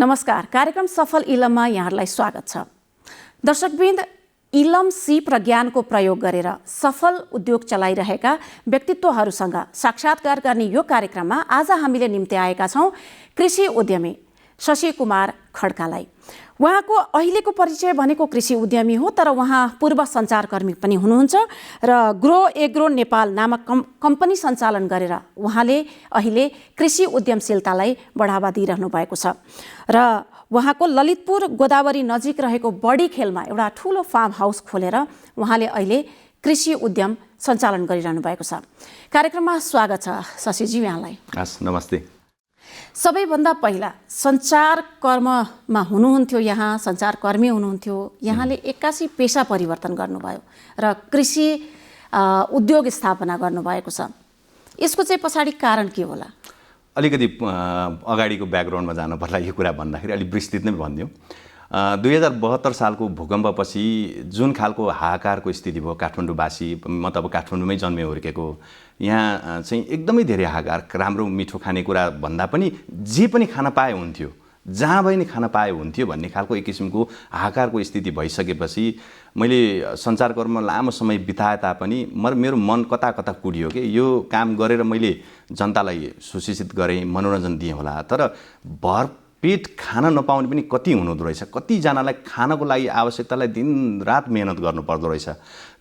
नमस्कार, कार्यक्रम सफल इलममा यहाँहरूलाई स्वागत छ। दर्शकवृन्द, इलम सिप र ज्ञानको प्रयोग गरेर सफल उद्योग चलाइरहेका व्यक्तित्वहरूसँग साक्षात्कार गर्ने यो कार्यक्रममा आज हामीले निम्ति आएका छौँ कृषि उद्यमी शशि कुमार खड्कालाई। उहाँको अहिलेको परिचय भनेको कृषि उद्यमी हो, तर उहाँ पूर्व सञ्चारकर्मी पनि हुनुहुन्छ र ग्रो एग्रो नेपाल नामक कम्पनी सञ्चालन गरेर उहाँले अहिले कृषि उद्यमशीलतालाई बढावा दिइरहनु भएको छ र उहाँको ललितपुर गोदावरी नजिक रहेको बडी खेलमा एउटा ठुलो फार्म हाउस खोलेर उहाँले अहिले कृषि उद्यम सञ्चालन गरिरहनु भएको छ। कार्यक्रममा स्वागत छ शशिजी यहाँलाई। नमस्ते। सबैभन्दा पहिला सञ्चारकर्ममा हुनुहुन्थ्यो, यहाँ सञ्चारकर्मी हुनुहुन्थ्यो, यहाँले 81 पेसा परिवर्तन गर्नुभयो र कृषि उद्योग स्थापना गर्नुभएको छ। यसको चाहिँ पछाडि कारण के होला? अलिकति अगाडिको ब्याकग्राउन्डमा जानु पर्ला यो कुरा भन्दाखेरि अलिक विस्तृत नै भनिदिउँ। 2072 सालको भूकम्पपछि जुन खालको हाहाकारको स्थिति भयो काठमाडौँवासी, म त अब काठमाडौँमै जन्मे हुर्केको, यहाँ चाहिँ एकदमै धेरै हाहाकार, राम्रो मिठो खानेकुरा भन्दा पनि जे पनि खान पाए हुन्थ्यो, जहाँ भए नि खान पाए हुन्थ्यो भन्ने खालको एक किसिमको हाहाकारको स्थिति भइसकेपछि मैले सञ्चारकर्ममा लामो समय बिताए तापनि मेरो मन कता कता कुडियो कि यो काम गरेर मैले जनतालाई सुशिक्षित गरेँ, मनोरञ्जन दिएँ होला, तर भरपेट खान नपाउने पनि कति हुनुहुँदो रहेछ। कतिजनालाई खानको लागि आवश्यकतालाई दिनरात मेहनत गर्नुपर्दो रहेछ।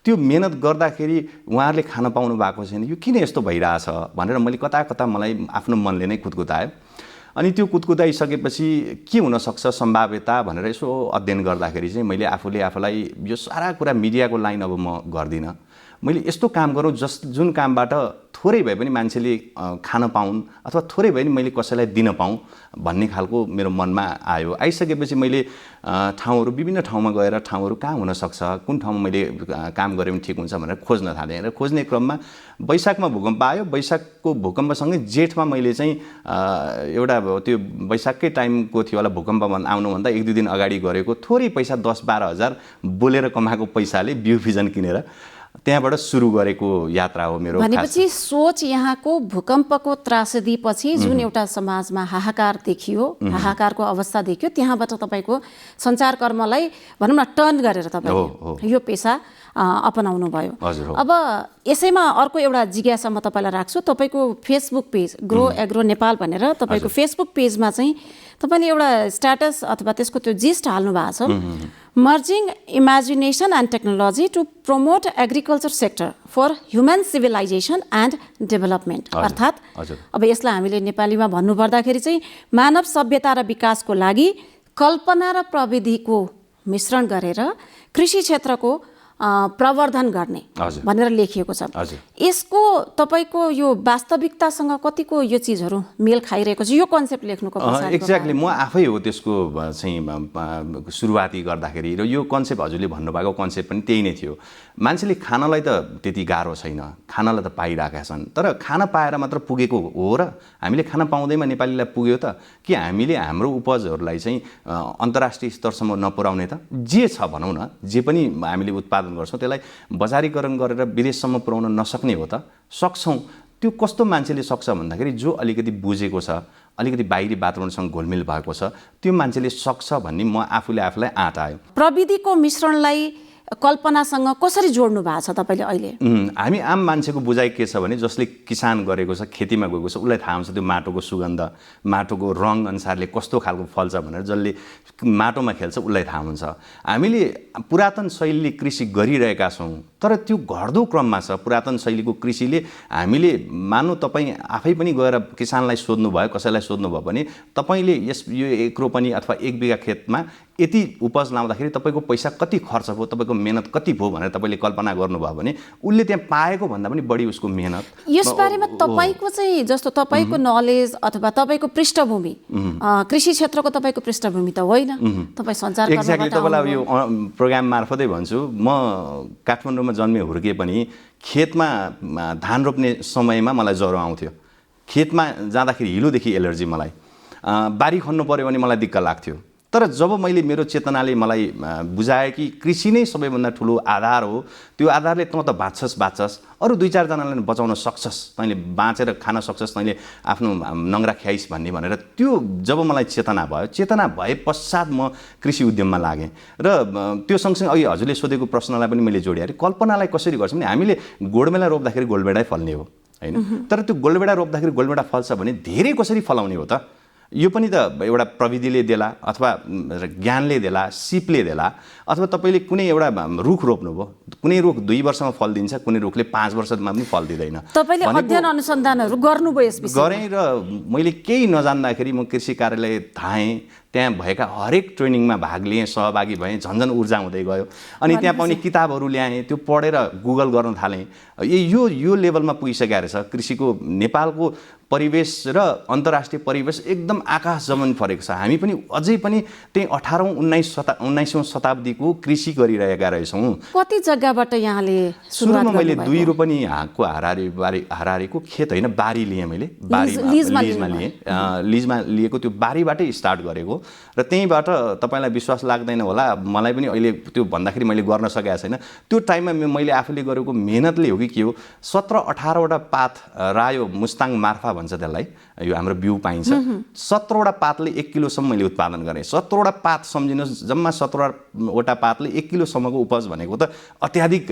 त्यो मेहनत गर्दाखेरि उहाँहरूले खान पाउनु भएको छैन, यो किन यस्तो भइरहेछ भनेर मैले कता कता मलाई आफ्नो मनले नै कुदकुतायो। अनि त्यो कुदकुताइसकेपछि के हुनसक्छ सम्भाव्यता भनेर यसो अध्ययन गर्दाखेरि चाहिँ मैले आफूलाई यो सारा कुरा मिडियाको लाइन अब म गर्दिनँ, मैले यस्तो काम गरौँ जुन कामबाट थोरै भए पनि मान्छेले खान पाउन् अथवा थोरै भए पनि मैले कसैलाई दिन पाऊँ भन्ने खालको मेरो मनमा आयो। आइसकेपछि मैले विभिन्न ठाउँमा गएर ठाउँहरू कहाँ हुनसक्छ, कुन ठाउँमा मैले काम गरेँ भने ठिक हुन्छ भनेर खोज्न थालेँ र खोज्ने क्रममा वैशाखमा भूकम्प आयो। वैशाखको भूकम्पसँगै जेठमा मैले चाहिँ एउटा त्यो वैशाखकै टाइमको थियो होला भूकम्प आउनुभन्दा 1-2 दिन अगाडि गरेको थोरै पैसा 10-12 हजार बोलेर कमाएको पैसाले बिउ बिजन किनेर त्यहाँबाट सुरु गरेको यात्रा हो मेरो। भनेपछि सोच यहाँको भूकम्पको त्रासदीपछि जुन एउटा समाजमा हाहाकार देखियो, हाहाकारको अवस्था देखियो, त्यहाँबाट तपाईँको सञ्चारकर्मलाई भनौँ न टर्न गरेर तपाईँ यो पेसा अपनाउनु भयो। अब यसैमा अर्को एउटा जिज्ञासा म तपाईँलाई राख्छु। तपाईँको Facebook page grow agro Nepal भनेर तपाईँको फेसबुक पेजमा चाहिँ तपाईँले एउटा स्ट्याटस अथवा त्यसको त्यो जिस्ट हाल्नु भएको छ, merging imagination and technology to promote agriculture sector for human civilisation and development. अर्थात् अब यसलाई हामीले नेपालीमा भन्नुपर्दाखेरि चाहिँ मानव सभ्यता र विकासको लागि कल्पना र प्रविधिको मिश्रण गरेर कृषि क्षेत्रको प्रवर्धन गर्ने भनेर लेखिएको छ। यसको तपाईँको यो वास्तविकतासँग कतिको यो चिजहरू मेल खाइरहेको छ? यो कन्सेप्ट लेख्नुको एक्ज्याक्टली म आफै हो त्यसको चाहिँ सुरुवाती गर्दाखेरि, र यो कन्सेप्ट हजुरले भन्नुभएको कन्सेप्ट पनि त्यही नै थियो। मान्छेले खानलाई त त्यति गाह्रो छैन, खानलाई त पाइरहेका छन्, तर खान पाएर मात्र पुगेको हो र हामीले खान पाउँदैमा नेपालीलाई पुग्यो त कि हामीले हाम्रो उपजहरूलाई चाहिँ अन्तर्राष्ट्रिय स्तरसम्म नपुर्याउने त? जे छ भनौँ न, जे पनि हामीले उत्पादन गर्छौँ त्यसलाई बजारीकरण गरेर विदेशसम्म पुर्याउन नसक्ने हो त? सक्छौँ। त्यो कस्तो मान्छेले सक्छ भन्दाखेरि जो अलिकति बुझेको छ, अलिकति बाहिरी वातावरणसँग घुलमिल भएको छ, त्यो मान्छेले सक्छ भन्ने म आफूलाई आँट आयो। प्रविधिको मिश्रणलाई कल्पनासँग कसरी जोड्नु भएको छ तपाईँले अहिले? हामी आम मान्छेको बुझाइ के छ भने जसले किसान गरेको छ, खेतीमा गएको छ, उसलाई थाहा हुन्छ त्यो माटोको सुगन्ध, माटोको रङ अनुसारले कस्तो खालको फल्छ भनेर जसले माटोमा खेल्छ उसलाई थाहा हुन्छ। हामीले पुरातन शैलीले कृषि गरिरहेका छौँ, तर त्यो घट्दो क्रममा छ पुरातन शैलीको कृषिले। हामीले मान्नु तपाईँ आफै पनि गएर किसानलाई सोध्नुभयो, कसैलाई सोध्नुभयो भने तपाईँले यो 1 रोपनी अथवा 1 बिघा खेतमा यति उपज लाउँदाखेरि तपाईँको पैसा कति खर्च भयो, तपाईँको मेहनत कति भयो भनेर तपाईँले कल्पना गर्नुभयो भने उसले त्यहाँ पाएको भन्दा पनि बढी उसको मेहनत। यसबारेमा तपाईँको चाहिँ जस्तो तपाईँको नलेज अथवा तपाईँको पृष्ठभूमि कृषि क्षेत्रको तपाईँको पृष्ठभूमि त होइन, तपाईँ सञ्चारकर्मी। एक्ज्याक्टली तपाईँलाई यो प्रोग्राम मार्फतै भन्छु, म काठमाडौँमा जन्मे हुर्के पनि खेतमा धान रोप्ने समयमा मलाई ज्वरो आउँथ्यो। खेतमा जाँदाखेरि हिलोदेखि एलर्जी, मलाई बारी खन्नु पऱ्यो भने मलाई दिक्क लाग्थ्यो। तर जब मैले मेरो चेतनाले मलाई बुझाए कि कृषि नै सबैभन्दा ठुलो आधार हो, त्यो आधारले त बाँच्छस् अरू 2-4 जनालाई बचाउन सक्छस्, तैँले बाँचेर खान सक्छस्, तैँले आफ्नो नङ्ग्रा ख्याइस् भनेर त्यो जब मलाई चेतना भए पश्चात म कृषि उद्यममा लागेँ। र त्यो सँगसँगै अघि हजुरले सोधेको प्रश्नलाई पनि मैले जोडेँ। कल्पनालाई कसरी गर्छौँ भने हामीले गोलबेडा रोप्दाखेरि गोलबेडै फल्ने हो हैन, तर त्यो गोलबेडा रोप्दाखेरि गोलबेडा फल्छ भने धेरै कसरी फलाउने हो त? यो पनि त एउटा प्रविधिले देला अथवा ज्ञानले देला, सिपले देला, अथवा तपाईँले कुनै एउटा रुख रोप्नुभयो, कुनै रुख 2 वर्षमा फल दिन्छ, कुनै रुखले 5 वर्षमा पनि फल दिँदैन। तपाईँले अध्ययन अनुसन्धानहरू गर्नुभयो यस विषयमा? गरेँ र मैले केही नजान्दाखेरि म कृषि कार्यालय धाएँ, त्यहाँ भएका हरेक ट्रेनिङमा भाग लिएँ, सहभागी भएँ, झन्झन ऊर्जा हुँदै गयो। अनि त्यहाँ पाउने किताबहरू ल्याएँ, त्यो पढेर गुगल गर्न थालेँ। यो लेभलमा पुगिसकेको रहेछ कृषिको। नेपालको परिवेश र अन्तर्राष्ट्रिय परिवेश एकदम आकाश जमिन फरक छ। हामी पनि अझै पनि त्यही 18औं 19औं शताब्दीको कृषि गरिरहेका रहेछौँ। कति जग्गाबाट यहाँले सुरुवात गर्नुभएको? मैले 2 रोपनी हाकको हारारीको खेत होइन, बारी लिएँ मैले, लिजमा लिएँ। लिजमा लिएको त्यो बारीबाटै स्टार्ट गरेको र त्यहीँबाट तपाईँलाई विश्वास लाग्दैन होला, मलाई पनि अहिले त्यो भन्दाखेरि मैले गर्न सकेको छैन। त्यो टाइममा मैले आफूले गरेको मेहनतले हो कि के हो, 17-18वटा पात रायो, मुस्ताङ मार्फा भन्छ त्यसलाई, यो हाम्रो बिउ पाइन्छ। 17वटा पातले 1 किलोसम्म मैले उत्पादन गरेँ। 17वटा पात सम्झिनुहोस्, जम्मा 17वटा पातले 1 किलोसम्मको उपज भनेको त अत्याधिक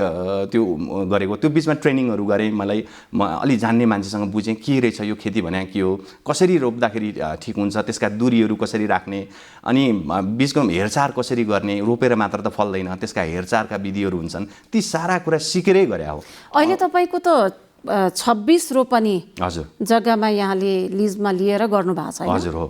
त्यो गरेको। त्यो बिचमा ट्रेनिङहरू गरेँ, म अलि जान्ने मान्छेसँग बुझेँ के रहेछ यो खेती भने के हो, कसरी रोप्दाखेरि ठिक हुन्छ, त्यसका दूरीहरू कसरी राख्ने, अनि बिचको हेरचाह कसरी गर्ने, रोपेर मात्र त फल्दैन, त्यसका हेरचाहका विधिहरू हुन्छन्, ती सारा कुरा सिकेरै गरे हो। अहिले तपाईँको त 26 रोपनी हजुर जग्गामा यहाँले लिजमा लिएर गर्नु भएको छ? हजुर हो।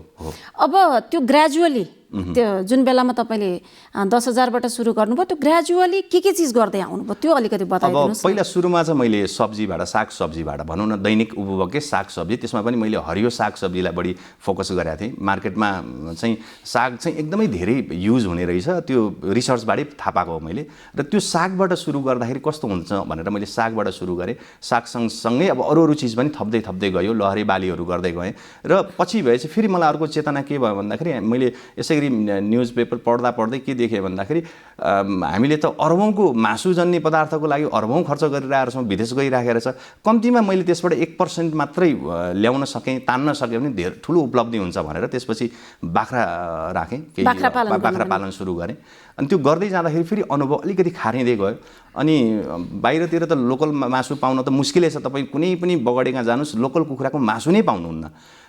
अब त्यो ग्रेजुअली त्यो जुन बेलामा तपाईँले 10,000बाट सुरु गर्नुभयो, त्यो ग्रेजुअली के चिज गर्दै आउनुभयो त्यो अलिकति बताइदिनुहोस्। अब पहिला सुरुमा चाहिँ मैले सब्जीबाट, सागसब्जीबाट भनौँ न, दैनिक उपभोग्य सागसब्जी, त्यसमा पनि मैले हरियो सागसब्जीलाई बढी फोकस गरेको थिएँ। मार्केटमा चाहिँ साग चाहिँ एकदमै धेरै युज हुने रहेछ, त्यो रिसर्चबाटै थाहा पाएको हो मैले। र त्यो सागबाट सुरु गर्दाखेरि कस्तो हुन्छ भनेर मैले सागबाट सुरु गरेँ। साग सँगसँगै अब अरू चिज पनि थप्दै गयो, लहरी बालीहरू गर्दै गएँ। र पछि भएपछि फेरि मलाई अर्को चेतना के भयो भन्दाखेरि, मैले यसै न्युज पेपर पढ्दै के देखेँ भन्दाखेरि, हामीले त अरबौँको मासुजन्य पदार्थको लागि अरबौँ खर्च गरिरहेको छौँ, विदेश गइराखेको छ। कम्तीमा मैले त्यसबाट 1% मात्रै ल्याउन सकेँ, तान्न सकेँ भने धेरै ठुलो उपलब्धि हुन्छ भनेर त्यसपछि बाख्रा राखेँ, बाख्रा पालन सुरु गरेँ। अनि त्यो गर्दै जाँदाखेरि फेरि अनुभव अलिकति खारिँदै गयो। अनि बाहिरतिर त लोकल मासु पाउन त मुस्किलै छ। तपाईँ कुनै पनि बगडेका जानुहोस्, लोकल कुखुराको मासु नै पाउनुहुन्न।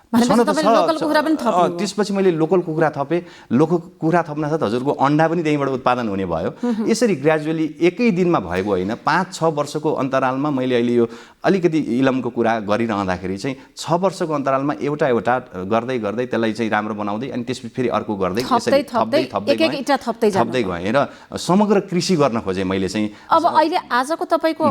त्यसपछि मैले लोकल कुखुरा थपेँ। लोकल कुखुरा थप्नासाथ हजुरको अन्डा पनि त्यहीँबाट उत्पादन हुने भयो। यसरी ग्रेजुअली एकै दिनमा भएको होइन, 5-6 वर्षको अन्तरालमा मैले अहिले यो अलिकति इलमको कुरा गरिरहँदाखेरि चाहिँ 6 वर्षको अन्तरालमा एउटा गर्दै त्यसलाई चाहिँ राम्रो बनाउँदै, अनि त्यसपछि फेरि अर्को गर्दै थप्दै गएँ र समग्र कृषि गर्न खोजेँ मैले चाहिँ। अब अहिले आजको तपाईँको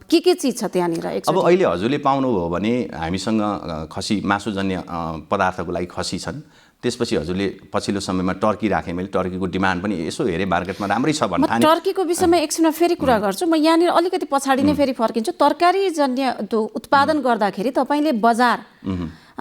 के चिज छ त्यहाँनिर? अब अहिले हजुरले पाउनुभयो भने हामीसँग खसी मासुजन्य पदार्थको लागि खसी छन्। त्यसपछि हजुरले पछिल्लो समयमा टर्की राखेँ मैले। टर्कीको डिमान्ड पनि यसो हेरेँ मार्केटमा राम्रै छ भन्ने। टर्कीको विषयमा एकछिनमा फेरि कुरा गर्छु म। यहाँनिर अलिकति पछाडि नै फेरि फर्किन्छु। तरकारीजन्य उत्पादन गर्दाखेरि तपाईँले बजार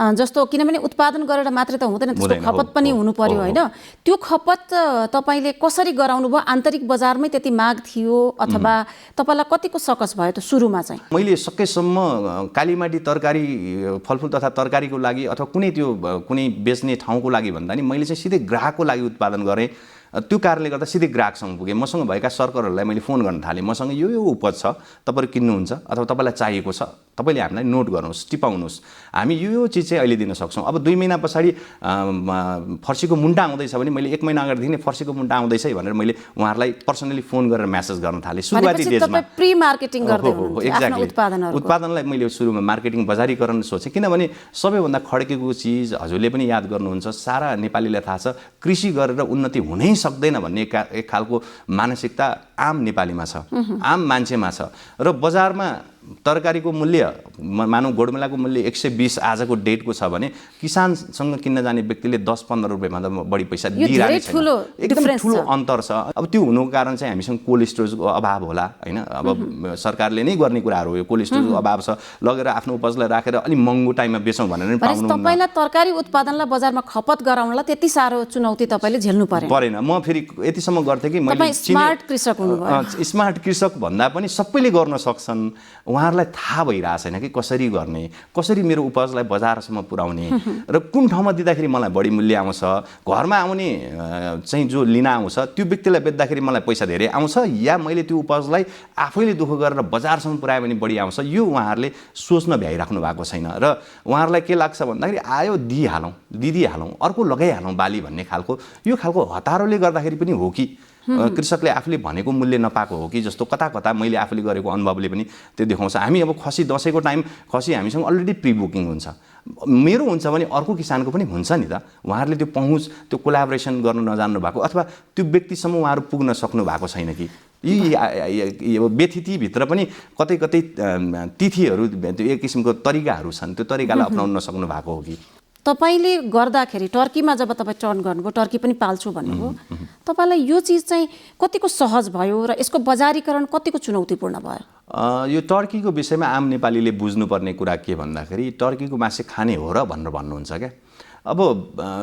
जस्तो, किनभने उत्पादन गरेर मात्रै त हुँदैन, त्यसको खपत पनि हुनु पर्यो होइन? त्यो खपत तपाईँले कसरी गराउनु भयो? आन्तरिक बजारमै त्यति माग थियो अथवा तपाईँलाई कतिको सकस भयो त सुरुमा चाहिँ? मैले सकेसम्म कालीमाटी तरकारी, फलफुल तथा तरकारीको लागि अथवा कुनै बेच्ने ठाउँको लागि भन्दा नि मैले चाहिँ सिधै ग्राहकको लागि उत्पादन गरेँ। त्यो कारणले गर्दा सिधै ग्राहकसँग पुगेँ। मसँग भएका सर्कलहरूलाई मैले फोन गर्न थालेँ, मसँग यो उपज छ, तपाईँहरू किन्नुहुन्छ अथवा तपाईँलाई चाहिएको छ, तपाईँले हामीलाई नोट गर्नुहोस्, टिपाउनुहोस्, हामी यो चिज चाहिँ अहिले दिन सक्छौँ। अब 2 महिना पछाडि फर्सीको मुन्टा आउँदैछ भने मैले 1 महिना अगाडिदेखि नै फर्सीको मुन्टा आउँदैछ भनेर मैले उहाँहरूलाई पर्सनली फोन गरेर मेसेज गर्न थालेँ सुरुवाती डेजमा। प्री मार्केटिङ गर्दै हुनुहुन्छ उत्पादनलाई मैले सुरुमा मार्केटिङ बजारीकरण सोचेँ। किनभने सबैभन्दा खड्केको चिज हजुरले पनि याद गर्नुहुन्छ, सारा नेपालीलाई थाहा छ, कृषि गरेर उन्नति हुनै सक्दैन भन्ने एक खालको मानसिकता आम नेपालीमा छ, आम मान्छेमा छ। र बजारमा तरकारीको मूल्य मानौँ गोडमेलाको मूल्य 120 आजको डेटको छ भने किसानसँग किन्न जाने व्यक्तिले 10-15 रुपियाँभन्दा बढी पैसा दिइरहेको छैन। एकदम ठुलो अन्तर छ। अब त्यो हुनुको कारण चाहिँ हामीसँग कोल्ड स्टोरेजको अभाव होला हैन। अब सरकारले नै गर्ने कुराहरू हो यो, कोल्ड स्टोरेजको अभाव छ, लगेर आफ्नो उपजलाई राखेर अलि महँगो टाइममा बेचौँ भनेर नि पाउनु तपाईलाई तरकारी उत्पादनलाई बजारमा खपत गराउनलाई त्यति साह्रो चुनौती तपाईले झेल्नु परेन। म फेरि यतिसम्म गर्थेँ कि मैले स्मार्ट कृषक हुनुभयो। स्मार्ट कृषक भन्दा पनि सबैले गर्न सक्छन्, उहाँहरूलाई थाहा भइरहेको छैन कि कसरी गर्ने, कसरी मेरो उपजलाई बजारसम्म पुर्याउने र कुन ठाउँमा दिँदाखेरि मलाई बढी मूल्य आउँछ, घरमा आउने चाहिँ जो लिन आउँछ त्यो व्यक्तिलाई बेच्दाखेरि मलाई पैसा धेरै आउँछ या मैले त्यो उपजलाई आफैले दुःख गरेर बजारसम्म पुर्यायो भने बढी आउँछ, यो उहाँहरूले सोच्न भ्याइराख्नु भएको छैन। र उहाँहरूलाई के लाग्छ भन्दाखेरि आयो दिइहालौँ, दिइहालौँ, अर्को लगाइहालौँ बाली भन्ने खालको यो खालको हतारोले गर्दाखेरि पनि हो कि कृषकले आफूले भनेको मूल्य नपाएको हो कि जस्तो कता कता मैले आफूले गरेको अनुभवले पनि त्यो देखाउँछ। हामी अब खसी दसैँको टाइम खसी हामीसँग अलरेडी प्री बुकिङ हुन्छ, मेरो हुन्छ भने अर्को किसानको पनि हुन्छ नि त। उहाँहरूले त्यो पहुँच त्यो कोलाबोरेसन गर्न नजान्नु भएको अथवा त्यो व्यक्तिसम्म उहाँहरू पुग्न सक्नु भएको छैन कि यी व्यतिथिभित्र पनि कतै कतै तिथिहरू एक किसिमको तरिकाहरू छन्, त्यो तरिकालाई अपनाउन नसक्नु भएको हो कि। तपाईले गर्दाखेरि टर्कीमा जब तपाईँ टर्न गर्नुभयो, टर्की पनि पाल्छु भन्नुभयो, तपाईँलाई यो चिज चाहिँ कतिको सहज भयो र यसको बजारीकरण कतिको चुनौतीपूर्ण भयो? यो टर्कीको विषयमा आम नेपालीले बुझ्नुपर्ने कुरा के भन्दाखेरि टर्कीको मासु खाने हो र भनेर भन्नुहुन्छ क्या। अब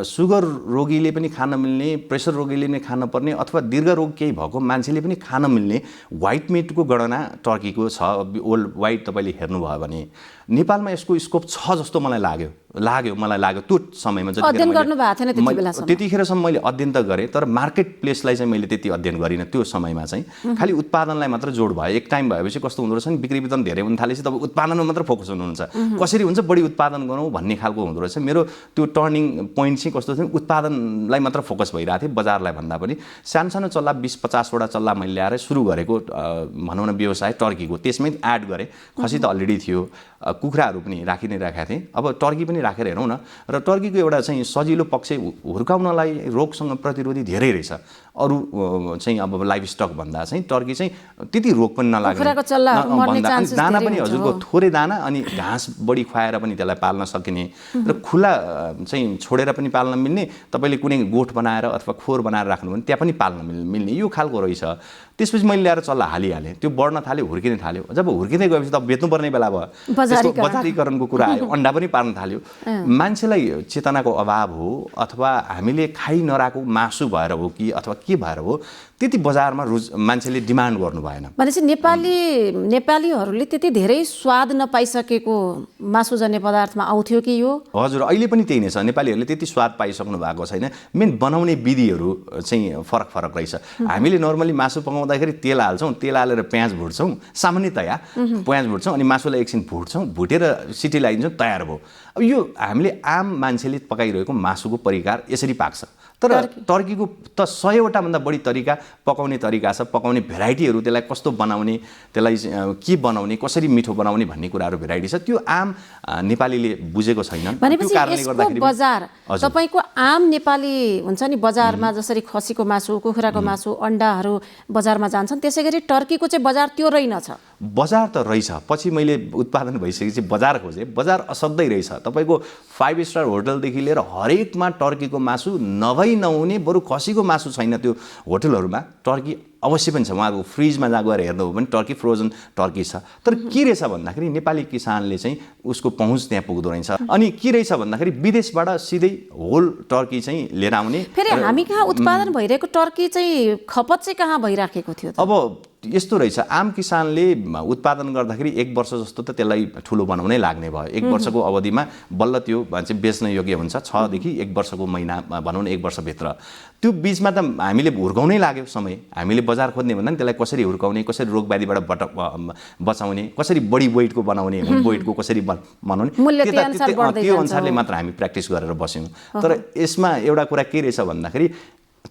सुगर रोगीले पनि खान मिल्ने, प्रेसर रोगीले पनि खान पर्ने अथवा दीर्घ रोग केही भएको मान्छेले पनि खान मिल्ने व्हाइट मिटको गणना टर्कीको छ। ओल्ड व्हाइट तपाईँले हेर्नुभयो भने नेपालमा यसको स्कोप छ जस्तो मलाई लाग्यो त्यो समयमा अध्ययन गर्नु भएको थिएन त्यतिबेलासम्म। त्यतिखेरसम्म मैले अध्ययन त गरेँ तर मार्केट प्लेसलाई चाहिँ मैले त्यति अध्ययन गरिनँ। त्यो समयमा चाहिँ खालि उत्पादनलाई मात्र जोड भयो। एक टाइम भएपछि कस्तो हुँदो रहेछ नि, बिक्री वितरण धेरै हुन थालेपछि तपाईँ उत्पादनमा मात्र फोकस हुनुहुन्छ, कसरी हुन्छ बढी उत्पादन गरौँ भन्ने खालको हुँदो रहेछ। मेरो त्यो टर्निङ पोइन्ट चाहिँ कस्तो थियो, उत्पादनलाई मात्र फोकस भइरहेको थियो बजारलाई भन्दा पनि। सानो सानो चल्ला 20-50 वटा चल्ला मैले ल्याएर सुरु गरेको भनौँ न व्यवसाय टर्कीको, त्यसमै एड गरेँ। खसी त अलरेडी थियो, कुखुराहरू पनि राखि नै राखेका थिएँ, अब टर्की पनि राखेर हेरौँ न। र टर्कीको एउटा चाहिँ सजिलो पक्ष हुर्काउनलाई रोगसँग प्रतिरोधी धेरै रहेछ। अरू चाहिँ अब लाइफ स्टक भन्दा चाहिँ टर्की चाहिँ त्यति रोग पनि नलाग्ने, दाना पनि हजुरको थोरै दाना अनि घाँस बढी खुवाएर पनि त्यसलाई पाल्न सकिने र खुला चाहिँ छोडेर पनि पाल्न मिल्ने, तपाईँले कुनै गोठ बनाएर अथवा खोर बनाएर राख्नु भने त्यहाँ पनि पाल्न मिल्ने यो खालको रहेछ। त्यसपछि मैले ल्याएर चल्ला हालिहालेँ, त्यो बढ्न थाल्यो, हुर्किन थाल्यो। जब हुर्किँदै गएपछि त बेच्नुपर्ने बेला भयो, बजारीकरणको कुरा आयो, अन्डा पनि पार्न थाल्यो। मान्छेलाई चेतनाको अभाव हो अथवा हामीले खाइ नरहेको मासु भएर हो कि अथवा के भएर हो त्यति बजारमा मान्छेले डिमान्ड गर्नु भएन। भनेपछि नेपालीहरूले त्यति धेरै स्वाद नपाइसकेको मासुजन्य पदार्थमा आउँथ्यो कि यो? हजुर, अहिले पनि त्यही नै छ। नेपालीहरूले त्यति स्वाद पाइसक्नु भएको छैन। मेन बनाउने विधिहरू चाहिँ फरक रहेछ। हामीले नर्मली मासु पकाउँदाखेरि तेल हाल्छौँ, तेल हालेर प्याज भुट्छौँ, सामान्यतया प्याज भुट्छौँ अनि मासुलाई एकछिन भुट्छौँ, भुटेर सिटी लगाइदिन्छौँ, तयार भयो। अब यो हामीले आम मान्छेले पकाइरहेको मासुको परिकार यसरी पाक्छ। तर टर्कीको त 100 वटा भन्दा बढी तरिका पकाउने तरिका छ, पकाउने भेराइटीहरू, त्यसलाई कस्तो बनाउने, त्यसलाई के बनाउने, कसरी मिठो बनाउने भन्ने कुराहरू भेराइटी छ। त्यो आम नेपालीले बुझेको छैन। भनेपछि यसको बजार तपाईको आम नेपाली हुन्छ नि, बजारमा जसरी खसीको मासु, कुखुराको मासु, अन्डाहरू बजारमा जान्छन्, त्यसैगरी टर्कीको चाहिँ बजार त्यो रहेनछ। बजार त रहेछ, पछि मैले उत्पादन भइसकेपछि बजार खोजेँ, बजार असाध्यै रहेछ। तपाईँको 5 स्टार होटलदेखि लिएर हरेकमा टर्कीको मासु नहुने, बरु खसीको मासु छैन त्यो होटलहरूमा। टर्की अवश्य पनि छ, उहाँको फ्रिजमा जहाँ गएर हेर्नु हो भने टर्की फ्रोजन टर्की छ। तर के रहेछ भन्दाखेरि नेपाली किसानले चाहिँ उसको पहुँच त्यहाँ पुग्दो रहेछ। अनि के रहेछ भन्दाखेरि विदेशबाट सिधै होल टर्की चाहिँ लिएर आउने। फेरि हामी कहाँ उत्पादन भइरहेको टर्की चाहिँ खपत चाहिँ कहाँ भइराखेको थियो? अब यस्तो रहेछ, आम किसानले उत्पादन गर्दाखेरि 1 वर्ष जस्तो त त्यसलाई ठुलो बनाउनै लाग्ने भयो। 1 वर्षको अवधिमा बल्ल त्यो चाहिँ बेच्न योग्य हुन्छ। 6 देखि 1 वर्षको महिना भनौँ न, 1 वर्षभित्र। त्यो बिचमा त हामीले हुर्काउनै लाग्यो समय। हामीले बजार खोज्ने भन्दा नि त्यसलाई कसरी हुर्काउने, कसरी रोगव्याधिबाट बचाउने, कसरी बढी वेटको बनाउने, वेटको कसरी बनाउने, त्यो अनुसारले मात्र हामी प्र्याक्टिस गरेर बस्यौँ। तर यसमा एउटा कुरा के रहेछ भन्दाखेरि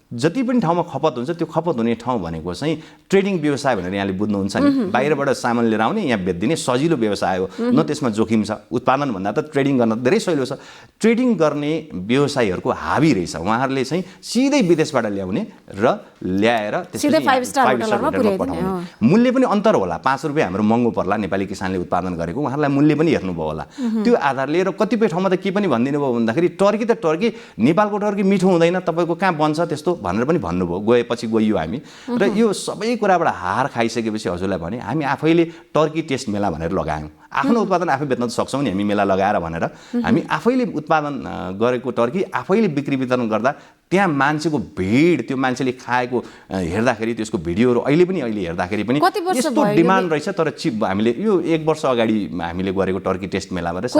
जति पनि ठाउँमा खपत हुन्छ त्यो खपत हुने ठाउँ भनेको चाहिँ ट्रेडिङ व्यवसाय भनेर यहाँले बुझ्नुहुन्छ नि। बाहिरबाट सामान लिएर आउने यहाँ बेचिदिने सजिलो व्यवसाय हो, न त्यसमा जोखिम छ। उत्पादन भन्दा त ट्रेडिङ गर्न धेरै सजिलो छ। ट्रेडिङ गर्ने व्यवसायीहरूको हाबी रहेछ, उहाँहरूले चाहिँ सिधै विदेशबाट ल्याउने र ल्याएर सिधै 5 स्टार होटलमा पठाउने। मूल्य पनि अन्तर होला, 5 रुपियाँ हाम्रो महँगो पर्ला नेपाली किसानले उत्पादन गरेको, उहाँहरूलाई मूल्य पनि हेर्नुभयो होला। त्यो आधारले र कतिपय ठाउँमा त के पनि भनिदिनु भयो भन्दाखेरि टर्की त टर्की, नेपालको टर्की मिठो हुँदैन, तपाईँको कहाँ बन्छ त्यस्तो भनेर पनि भन्नुभयो। गएपछि गइयो हामी र यो सबै कुराबाट हार खाइसकेपछि हजुरलाई भने हामी आफैले टर्की टेस्ट मेला भनेर लगायौँ। आफ्नो उत्पादन आफै बेच्न सक्छौँ नि हामी मेला लगाएर भनेर हामी आफैले उत्पादन गरेको टर्की आफैले बिक्री वितरण गर्दा त्यहाँ मान्छेको भिड, त्यो मान्छेले खाएको हेर्दाखेरि त्यसको भिडियोहरू अहिले हेर्दाखेरि पनि यस्तो डिमान्ड रहेछ। तर चिप हामीले यो 1 वर्ष अगाडि हामीले गरेको टर्की टेस्ट मेलाबाट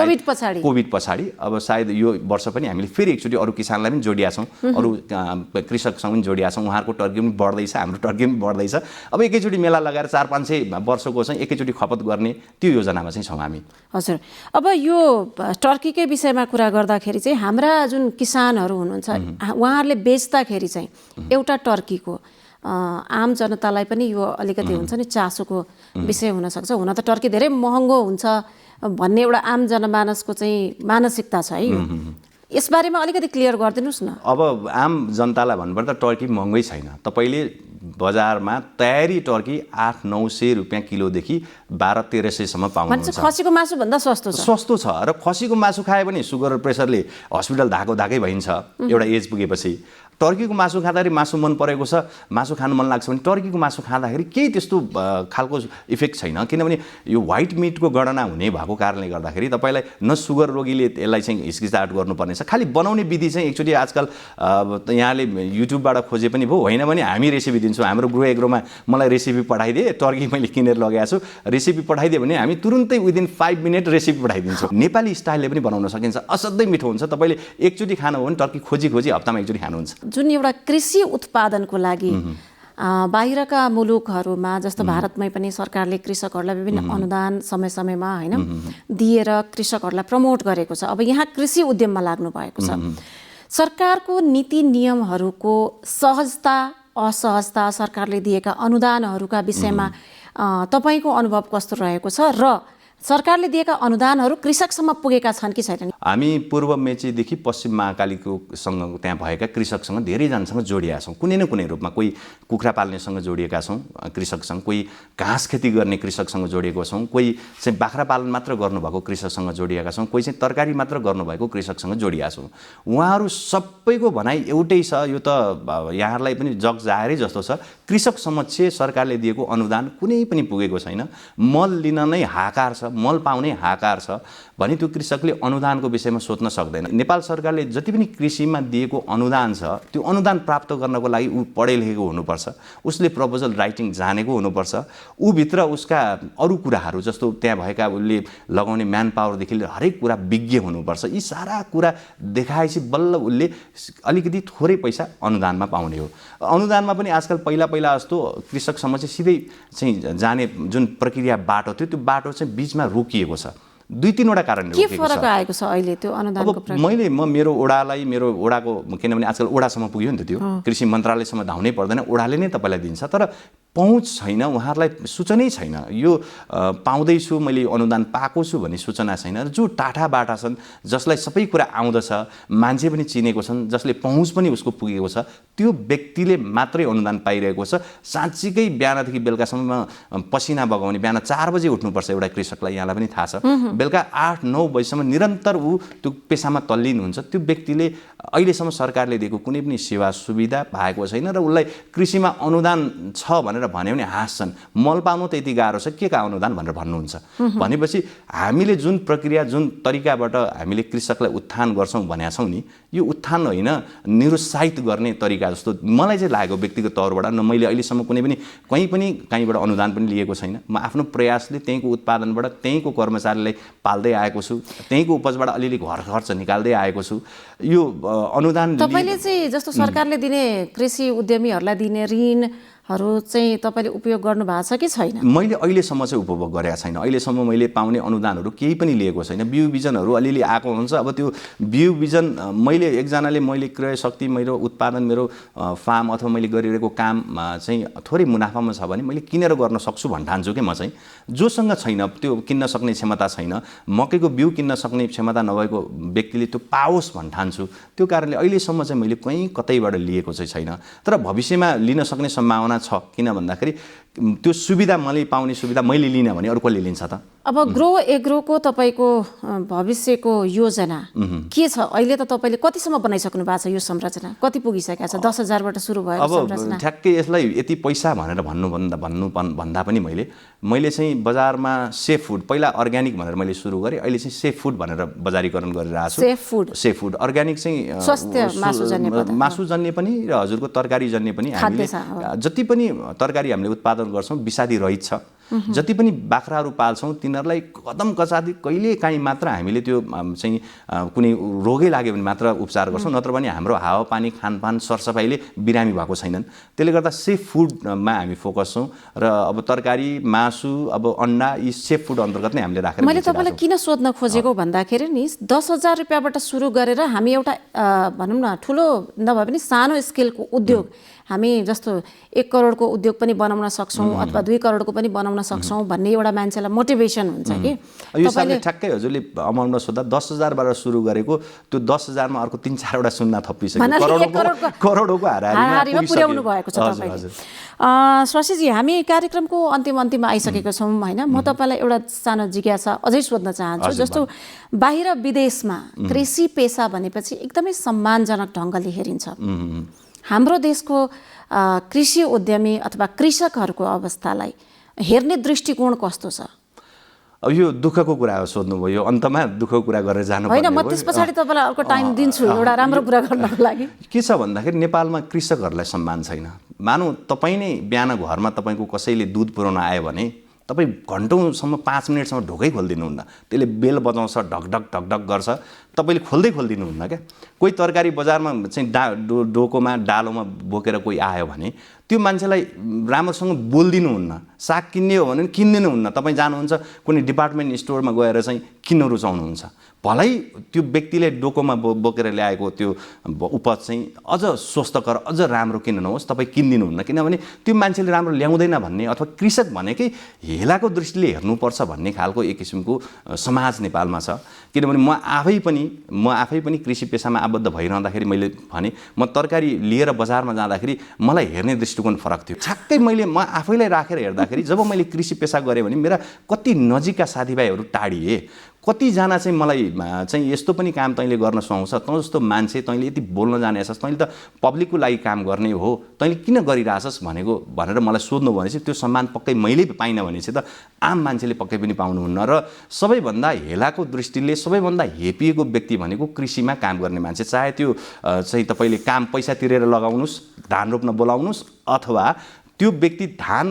कोभिड पछाडि अब सायद यो वर्ष पनि हामीले फेरि एकचोटि अरू किसानलाई पनि जोडिया छौँ, अरू कृषकसँग पनि जोडिया छौँ। उहाँहरूको टर्की पनि बढ्दैछ, हाम्रो टर्की पनि बढ्दैछ। अब एकैचोटि मेला लगाएर 4-500 वर्षको चाहिँ एकैचोटि खपत गर्ने त्यो योजनामा चाहिँ छौँ हामी। हजुर, अब यो टर्कीकै विषयमा कुरा गर्दाखेरि चाहिँ हाम्रा जुन किसानहरू हुनुहुन्छ उहाँहरूले बेच्दाखेरि चाहिँ एउटा टर्कीको आम जनतालाई पनि यो अलिकति हुन्छ नि चासोको विषय हुनसक्छ। हुन त टर्की धेरै महँगो हुन्छ भन्ने एउटा आम जनमानसको चाहिँ मानसिकता छ है, यसबारेमा अलिकति क्लियर गरिदिनुहोस् न। अब आम जनतालाई भन्नुपर्दा टर्की महँगै छैन। तपाईँले बजारमा तयारी टर्की 800-900 रुपियाँ किलोदेखि 1200-1300 सम्म पाउनुहुन्छ। खसीको मासु भन्दा सस्तो छ र खसीको मासु खायो भने सुगर प्रेसरले हस्पिटल धाकै भइन्छ एउटा एज पुगेपछि। टर्कीको मासु खाँदाखेरि मासु मन परेको छ, मासु खानु मन लाग्छ भने टर्कीको मासु खाँदाखेरि केही त्यस्तो खालको इफेक्ट छैन। किनभने यो व्हाइट मिटको गणना हुने भएको कारणले गर्दाखेरि तपाईँलाई न सुगर रोगीले यसलाई चाहिँ हिचकिचाहट गर्नुपर्ने छ। खालि बनाउने विधि चाहिँ एकचोटि आजकल यहाँले युट्युबबाट खोजे पनि भयो, होइन भने हामी रेसिपी दिन्छौँ। हाम्रो गृह एग्रोमा मलाई रेसिपी पठाइदिए, टर्की मैले किनेर लगाएको छु, रेसिपी पठाइदियो भने हामी तुरुन्तै विदिन 5 मिनट रेसिपी पठाइदिन्छौँ। नेपाली स्टाइलले पनि बनाउन सकिन्छ, असाध्यै मिठो हुन्छ। तपाईँले एकचोटि खानुभयो भने टर्की खोजी हप्तामा एकचोटि खानुहुन्छ। जुन एउटा कृषि उत्पादनको लागि बाहिरका मुलुकहरूमा जस्तो भारतमै पनि सरकारले कृषकहरूलाई विभिन्न अनुदान समय समयमा होइन दिएर कृषकहरूलाई प्रमोट गरेको छ। अब यहाँ कृषि उद्यममा लाग्नु भएको छ। सरकारको नीति नियमहरूको सहजता असहजता, सरकारले दिएका अनुदानहरूका विषयमा तपाईँको अनुभव कस्तो रहेको छ र सरकारले दिएका अनुदानहरू कृषकसम्म पुगेका छन् कि छैनन्? हामी पूर्व मेचीदेखि पश्चिम महाकालीको सँग त्यहाँ भएका कृषकसँग धेरैजनासँग जोडिएका छौँ। कुनै न कुनै रूपमा कोही कुखुरा पाल्नेसँग जोडिएका छौँ कृषकसँग, कोही घाँस खेती गर्ने कृषकसँग जोडिएको छौँ, कोही चाहिँ बाख्रा पालन मात्र गर्नुभएको कृषकसँग जोडिएका छौँ, कोही चाहिँ तरकारी मात्र गर्नुभएको कृषकसँग जोडिएका छौँ। उहाँहरू सबैको भनाइ एउटै छ, यो त यहाँहरूलाई पनि जग जाहेरै जस्तो छ, कृषक समक्ष सरकारले दिएको अनुदान कुनै पनि पुगेको छैन। मल लिन नै हाकार छ, मल पाउने हाकार छ भने त्यो कृषकले अनुदानको विषयमा सोच्न सक्दैन। नेपाल सरकारले जति पनि कृषिमा दिएको अनुदान छ त्यो अनुदान प्राप्त गर्नको लागि ऊ पढे लेखेको हुनुपर्छ, उसले प्रपोजल राइटिङ जानेको हुनुपर्छ, ऊभित्र उसका अरू कुराहरू जस्तो त्यहाँ भएका उसले लगाउने म्यान पावरदेखि हरेक कुरा विज्ञ हुनुपर्छ। यी सारा कुरा देखाएपछि बल्ल उसले अलिकति थोरै पैसा अनुदानमा पाउने हो। अनुदानमा पनि आजकल पहिला जस्तो कृषकसम्म चाहिँ सिधै चाहिँ जाने जुन प्रक्रिया बाटो थियो त्यो बाटो चाहिँ बीचमा रोकिएको छ। 2-3वटा कारणले रोकिएको छ। के फरक आएको छ अहिले त्यो अनुदानको प्रक्रिया? मेरो ओडाको किनभने आजकल ओडासम्म पुग्यो नि त, त्यो कृषि मन्त्रालयसम्म धाउनै पर्दैन, ओडाले नै तपाईँलाई दिन्छ। तर पहुँच छैन, उहाँहरूलाई सूचनै छैन यो पाउँदैछु मैले अनुदान पाएको छु भन्ने सूचना छैन। र जो टाढाबाट छन् जसलाई सबै कुरा आउँदछ, मान्छे पनि चिनेको छन्, जसले पहुँच पनि उसको पुगेको छ, त्यो व्यक्तिले मात्रै अनुदान पाइरहेको छ। साँच्चीकै बिहानदेखि बेलुकासम्म पसिना बगाउने, बिहान 4 बजे उठ्नुपर्छ एउटा कृषकलाई, यहाँलाई पनि थाहा छ, बेलुका 8-9 बजीसम्म निरन्तर ऊ त्यो पेसामा तल्लीन हुन्छ। त्यो व्यक्तिले अहिलेसम्म सरकारले दिएको कुनै पनि सेवा सुविधा पाएको छैन र उसलाई कृषिमा अनुदान छ भनेर भन्यो भने हाँस्छन्। मल पाउनु त यति गाह्रो छ, के का अनुदान भनेर भन्नुहुन्छ। भनेपछि हामीले जुन प्रक्रिया जुन तरिकाबाट हामीले कृषकलाई उत्थान गर्छौँ भनेका छौँ नि, यो उत्थान होइन, निरुत्साहित गर्ने तरिका जस्तो मलाई चाहिँ लागेको व्यक्तिगत तौरबाट। न मैले अहिलेसम्म कहीँबाट अनुदान पनि लिएको छैन। म आफ्नो प्रयासले त्यहीँको उत्पादनबाट त्यहीँको कर्मचारीलाई पाल्दै आएको छु, त्यहीँको उपजबाट अलिअलि घर खर्च निकाल्दै आएको छु। यो अनुदान तपाईँले चाहिँ जस्तो सरकारले दिने कृषि उद्यमीहरूलाई दिने ऋण चाहिँ तपाईँले उपयोग गर्नु भएको छ कि छैन? मैले अहिलेसम्म चाहिँ उपभोग गरेको छैन। अहिलेसम्म मैले पाउने अनुदानहरू केही पनि लिएको छैन। बिउ बिजनहरू अलिअलि आएको हुन्छ। अब त्यो बिउ बिजन मैले एकजनाले मैले क्रय शक्ति मेरो उत्पादन मेरो फार्म अथवा मैले गरिरहेको काममा चाहिँ थोरै मुनाफामा छ भने मैले किनेर गर्न सक्छु भन्ठान्छु कि म चाहिँ। जोसँग छैन त्यो किन्न सक्ने क्षमता छैन, मकैको बिउ किन्न सक्ने क्षमता नभएको व्यक्तिले त्यो पाओस् भन्ठान्छु। त्यो कारणले अहिलेसम्म चाहिँ मैले कहीँ कतैबाट लिएको चाहिँ छैन। तर भविष्यमा लिन सक्ने सम्भावना छ, किन भन्दाखेरि त्यो सुविधा मैले पाउने सुविधा मैले लिन भने अरू कसले लिन्छ त? अब ग्रो एग्रोको तपाईँको भविष्यको योजना के छ? अहिले त तपाईँले कतिसम्म बनाइसक्नु भएको छ यो संरचना? कति पुगिसकेको छ? 10,000बाट सुरु भएको संरचना। अब ठ्याक्कै यसलाई यति पैसा भनेर भन्दा पनि मैले चाहिँ बजारमा सेफ फुड, पहिला अर्ग्यानिक भनेर मैले सुरु गरेँ, अहिले चाहिँ सेफ फुड भनेर बजारीकरण गरिरहेको छु। सेफ फुड अर्ग्यानिक चाहिँ स्वास्थ्य मासुजन्य पनि र हजुरको तरकारी जन्य पनि। हामीले जति पनि तरकारी हामीले उत्पादन गर्छौँ विषादी रहित छ। जति पनि बाख्राहरू पाल्छौँ तिनीहरूलाई कदम कचादी कहिलेकाहीँ मात्र हामीले त्यो चाहिँ कुनै रोगै लाग्यो भने मात्र उपचार गर्छौँ, नत्र पनि हाम्रो हावापानी खानपान सरसफाइले बिरामी भएको छैनन्। त्यसले गर्दा सेफ फुडमा हामी फोकस छौँ र अब तरकारी मासु अब अन्डा यी सेफ फुड अन्तर्गत नै हामीले राखेर। मैले तपाईँलाई किन सोध्न खोजेको भन्दाखेरि नि 10,000 रुपियाँबाट सुरु गरेर हामी एउटा भनौँ न ठुलो नभए पनि सानो स्केलको उद्योग हामी जस्तो 1 करोडको उद्योग पनि बनाउन सक्छौँ अथवा 2 करोडको पनि बनाउन सक्छौँ भन्ने एउटा मान्छेलाई मोटिभेसन हुन्छ कि। यो सालले ठ्याक्कै हजुरले अमाउन्टमा सोध्दा 10,000बाट सुरु गरेको त्यो 10,000मा अर्को 3-4वटा शून्य थपिसक्यो। करोडको हाराहारीमा पुर्याउनु भएको छ तपाईँले। स्वासीजी, हामी कार्यक्रमको अन्तिममा आइसकेको छौँ होइन। म तपाईँलाई एउटा सानो जिज्ञासा अझै सोध्न चाहन्छु। जस्तो बाहिर विदेशमा कृषि पेसा भनेपछि एकदमै सम्मानजनक ढङ्गले हेरिन्छ। हाम्रो देशको कृषि उद्यमी अथवा कृषकहरूको अवस्थालाई हेर्ने दृष्टिकोण कस्तो छ? अब यो दुःखको कुरा हो सोध्नुभयो, यो अन्तमा दुःखको कुरा गरेर जानु होइन। म त्यस पछाडि तपाईँलाई अर्को टाइम दिन्छु एउटा राम्रो कुरा गर्नको लागि। के छ भन्दाखेरि नेपालमा कृषकहरूलाई सम्मान छैन। मानौँ तपाईँ नै बिहान घरमा तपाईँको कसैले दुध पुर्याउन आयो भने तपाईँ घन्टौँसम्म 5 मिनटसम्म ढोकै खोलिदिनुहुन्न। त्यसले बेल बजाउँछ, ढकढक ढकढक गर्छ, तपाईँले खोलिदिनुहुन्न क्या। कोही तरकारी बजारमा चाहिँ डोकोमा डालोमा बोकेर कोही आयो भने त्यो मान्छेलाई राम्रोसँग बोलिदिनुहुन्न। साग किन्ने हो भने किन्दिनुहुन्न। तपाईँ जानुहुन्छ कुनै डिपार्टमेन्ट स्टोरमा गएर चाहिँ किन्न रुचाउनुहुन्छ। भलै त्यो व्यक्तिले डोकोमा बोकेर ल्याएको त्यो उपज चाहिँ अझ स्वस्थकर अझ राम्रो किन नहोस् तपाईँ किन्दिनुहुन्न, किनभने त्यो मान्छेले राम्रो ल्याउँदैन भन्ने अथवा कृषक भनेकै हेलाको दृष्टिले हेर्नुपर्छ भन्ने खालको एक किसिमको समाज नेपालमा छ। किनभने म आफै पनि कृषि पेसामा आबद्ध भइरहँदाखेरि मैले भने म तरकारी लिएर बजारमा जाँदाखेरि मलाई हेर्ने दृष्टिकोण फरक थियो। ठ्याक्कै म आफैलाई राखेर हेर्दाखेरि जब मैले कृषि पेसा गरेँ भने मेरा कति नजिकका साथीभाइहरू टाढिए। कतिजना चाहिँ मलाई चाहिँ यस्तो पनि काम तैँले गर्न सुहाउँछ, तँ जस्तो मान्छे, तैँले यति बोल्न जाने छस्, तैँले त पब्लिकको लागि काम गर्ने हो, तैँले किन गरिरहेछस् भनेर मलाई सोध्नु भनेपछि त्यो सम्मान पक्कै मैले पाइनँ भनेपछि त आम मान्छेले पक्कै पनि पाउनुहुन्न। र सबैभन्दा हेलाको दृष्टिले सबैभन्दा हेपिएको व्यक्ति भनेको कृषिमा काम गर्ने मान्छे। चाहे त्यो चाहिँ तपाईँले काम पैसा तिरेर लगाउनुहोस्, धान रोप्न बोलाउनुहोस्, अथवा त्यो व्यक्ति धान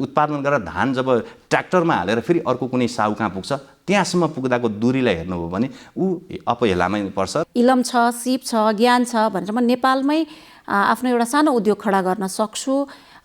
उत्पादन गरेर धान जब ट्र्याक्टरमा हालेर फेरि अर्को कुनै साहु कहाँ पुग्छ त्यहाँसम्म पुग्दाको दूरीलाई हेर्नुभयो भने ऊ अपहेलामै पर्छ। इलम छ, सिप छ, ज्ञान छ भनेर म नेपालमै आफ्नो एउटा सानो उद्योग खडा गर्न सक्छु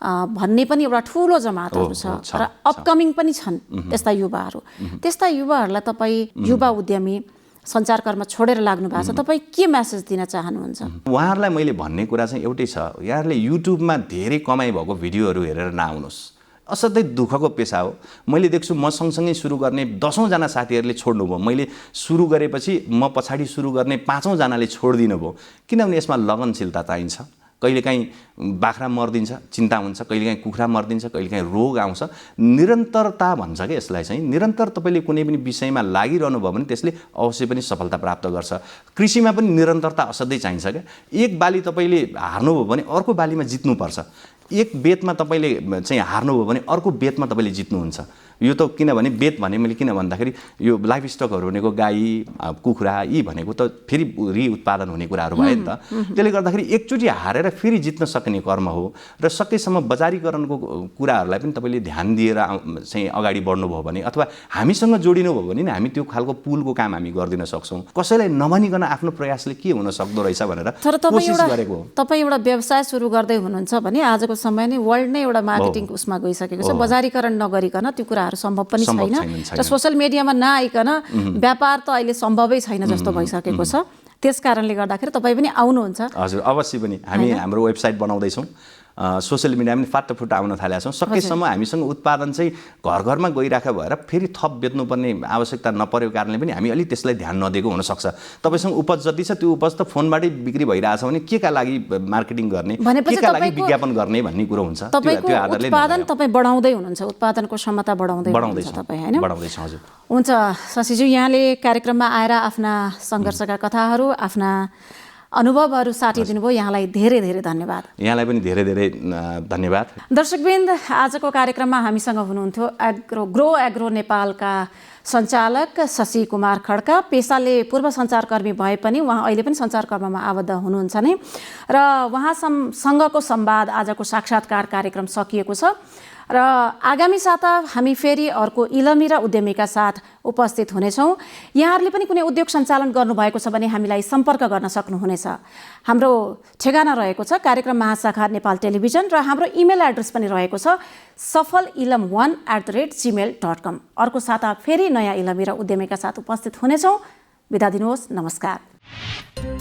भन्ने पनि एउटा ठुलो जमातहरू छ र अपकमिङ पनि छन् यस्ता युवाहरू। त्यस्ता युवाहरूलाई तपाईँ युवा उद्यमी सञ्चारकर्म छोडेर लाग्नु भएको छ, तपाईँ के मेसेज दिन चाहनुहुन्छ? उहाँहरूलाई मैले भन्ने कुरा चाहिँ एउटै छ, यहाँहरूले युट्युबमा धेरै कमाइ भएको भिडियोहरू हेरेर नआउनुहोस्। असाध्यै दुःखको पेसा हो। मैले देख्छु म सँगसँगै सुरु गर्ने 10औं साथीहरूले छोड्नुभयो। मैले सुरु गरेपछि म पछाडि सुरु गर्ने 5औं जनाले छोडिदिनु भयो। किनभने यसमा लगनशीलता चाहिन्छ। कहिलेकाहीँ बाख्रा मर्दिन्छ, चिन्ता हुन्छ, कहिलेकाहीँ कुखुरा मर्दिन्छ, कहिलेकाहीँ रोग आउँछ। निरन्तरता भन्छ क्या यसलाई चाहिँ। निरन्तर तपाईँले कुनै पनि विषयमा लागिरहनु भयो भने त्यसले अवश्य पनि सफलता प्राप्त गर्छ। कृषिमा पनि निरन्तरता असाध्यै चाहिन्छ क्या। एक बाली तपाईँले हार्नुभयो भने अर्को बालीमा जित्नुपर्छ। एक बेतमा तपाईँले चाहिँ हार्नुभयो भने अर्को बेतमा तपाईँले जित्नुहुन्छ। यो त किनभने बेत भने मैले किन भन्दाखेरि यो लाइफ स्टकहरू भनेको गाई कुखुरा यी भनेको त फेरि रिउत्पादन हुने कुराहरू भयो नि त। त्यसले गर्दाखेरि एकचोटि हारेर फेरि जित्न सक्ने कर्म हो र सकेसम्म बजारीकरणको कुराहरूलाई पनि तपाईँले ध्यान दिएर चाहिँ अगाडि बढ्नुभयो भने अथवा हामीसँग जोडिनु भयो भने नि हामी त्यो खालको पुलको काम हामी गरिदिन सक्छौँ। कसैलाई नभनिकन आफ्नो प्रयासले के हुन सक्दो रहेछ भनेर कोसिस गरेको हो। तपाईँ एउटा व्यवसाय सुरु गर्दै हुनुहुन्छ भने आजको समय नै वर्ल्ड नै एउटा मार्केटिङ उसमा गइसकेको छ। बजारीकरण नगरिकन त्यो कुराहरू सम्भव पनि छैन र सोसियल मिडियामा नआइकन व्यापार त अहिले सम्भवै छैन जस्तो भइसकेको छ। त्यस कारणले गर्दाखेरि तपाईँ पनि आउनुहुन्छ। हजुर अवश्य पनि हामी हाम्रो वेबसाइट बनाउँदैछौँ, सोसियल मिडियामा पनि फाटाफुट आउन थालेका छौँ। सकेसम्म हामीसँग उत्पादन चाहिँ घर घरमा गइराखेको भएर फेरि थप बेच्नुपर्ने आवश्यकता नपरेको कारणले पनि हामी अलिक त्यसलाई ध्यान नदिएको हुनसक्छ। तपाईँसँग उपज जति छ त्यो उपज त फोनबाटै बिक्री भइरहेछ भने के का लागि मार्केटिङ गर्ने, के का लागि विज्ञापन गर्ने भन्ने कुरो हुन्छ। त्यो आधारले उत्पादन तपाईँ बढाउँदै हुनुहुन्छ, उत्पादनको क्षमता बढाउँदै हुनुहुन्छ तपाईँ, हैन? बढाउँदैछौँ। हजुर हुन्छ शशीज्यू, यहाँले कार्यक्रममा आएर आफ्ना सङ्घर्षका कथाहरू, आफ्ना अनुभवहरू साटिदिनु भयो। यहाँलाई धेरै धेरै धन्यवाद। यहाँलाई पनि धेरै धेरै धन्यवाद। दर्शकवृन्द, आजको कार्यक्रममा हामीसँग हुनुहुन्थ्यो ग्रो एग्रो नेपालका सञ्चालक शशी कुमार खड्का। पेसाले पूर्व सञ्चारकर्मी भए पनि उहाँ अहिले पनि सञ्चारकर्ममा आबद्ध हुनुहुन्छ नै र उहाँसँगको संवाद आजको साक्षात्कार कार्यक्रम सकिएको छ र आगामी साता हामी फेरि अर्को इलमी र उद्यमीका साथ उपस्थित हुनेछौँ। यहाँहरूले पनि कुनै उद्योग सञ्चालन गर्नुभएको छ भने हामीलाई सम्पर्क गर्न सक्नुहुनेछ। हाम्रो ठेगाना रहेको छ कार्यक्रम महाशाखा नेपाल टेलिभिजन र हाम्रो इमेल एड्रेस पनि रहेको छ safalilam1@gmail.com। अर्को साता फेरि नयाँ इलमी र उद्यमीका साथ उपस्थित हुनेछौँ। बिदा दिनुहोस्, नमस्कार।